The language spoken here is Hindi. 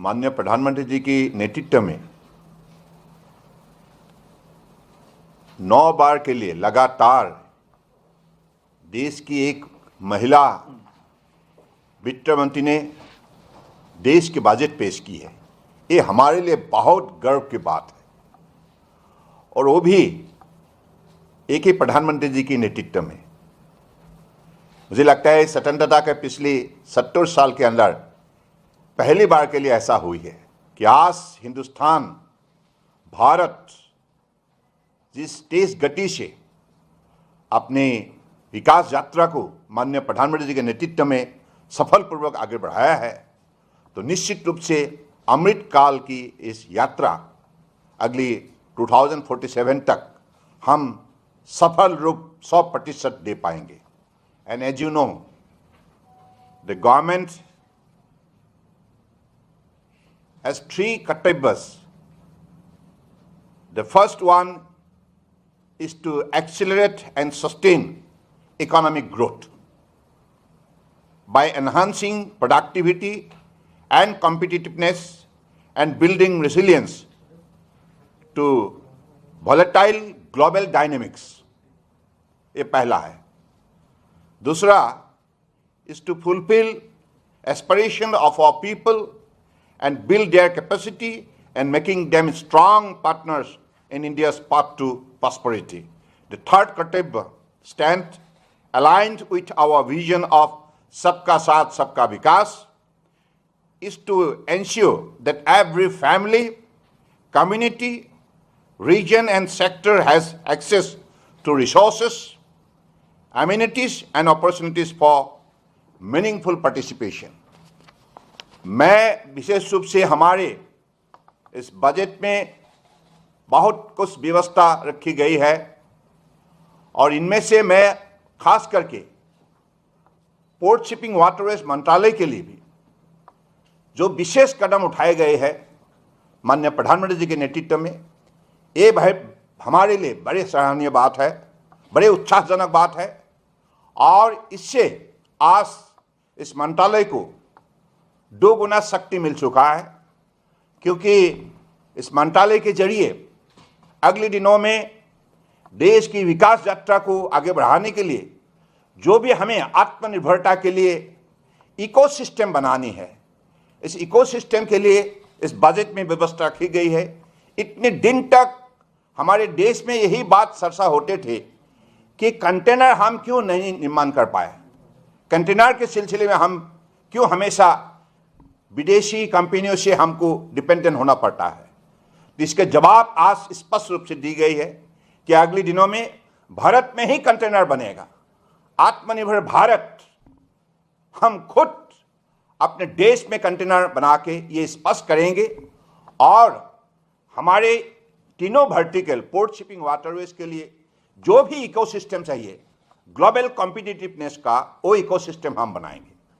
माननीय प्रधानमंत्री जी की नेतृत्व में 9 बार के लिए लगातार देश की एक महिला वित्त मंत्री ने देश की बजट पेश की है। ये हमारे लिए बहुत गर्व की बात है और वो भी एक ही प्रधानमंत्री जी की नेतृत्व में। मुझे लगता है स्वतंत्रता के पिछले 70 साल के अंदर पहली बार के लिए ऐसा हुई है कि आज हिंदुस्तान, भारत जिस तेज गति से अपने विकास यात्रा को माननीय प्रधानमंत्री जी के नेतृत्व में सफलपूर्वक आगे बढ़ाया है, तो निश्चित रूप से अमृत काल की इस यात्रा अगली 2047 तक हम सफल रूप 100% दे पाएंगे। And as you know, the government has 3 kartavyas. The first one is to accelerate and sustain economic growth by enhancing productivity and competitiveness and building resilience to volatile global dynamics. ये पहला है। दूसरा is to fulfill aspiration of our people and build their capacity and making them strong partners in India's path to prosperity. The third kartavya stands aligned with our vision of Sabka Saath Sabka Vikas is to ensure that every family, community, region and sector has access to resources, amenities and opportunities for meaningful participation. मैं विशेष रूप से हमारे इस बजट में बहुत कुछ व्यवस्था रखी गई है और इनमें से मैं खास करके पोर्ट शिपिंग वाटरवेज मंत्रालय के लिए भी जो विशेष कदम उठाए गए हैं माननीय प्रधानमंत्री जी के नेतृत्व में, ये हमारे लिए बड़े सराहनीय बात है, बड़े उत्साहजनक बात है और इससे आज इस मंत्रालय को 2 गुना शक्ति मिल चुका है, क्योंकि इस मंत्रालय के जरिए अगले दिनों में देश की विकास यात्रा को आगे बढ़ाने के लिए जो भी हमें आत्मनिर्भरता के लिए इकोसिस्टम बनानी है, इस इकोसिस्टम के लिए इस बजट में व्यवस्था की गई है। इतने दिन तक हमारे देश में यही बात चर्चा होते थे कि कंटेनर हम क्यों नहीं निर्माण कर पाए, कंटेनर के सिलसिले में हम क्यों हमेशा विदेशी कंपनियों से हमको डिपेंडेंट होना पड़ता है। तो इसके जवाब आज स्पष्ट रूप से दी गई है कि अगले दिनों में भारत में ही कंटेनर बनेगा। आत्मनिर्भर भारत, हम खुद अपने देश में कंटेनर बना के ये स्पष्ट करेंगे और हमारे तीनों वर्टिकल पोर्ट शिपिंग वाटरवेज के लिए जो भी इकोसिस्टम चाहिए ग्लोबल कॉम्पिटिटिवनेस का, वो इकोसिस्टम हम बनाएंगे।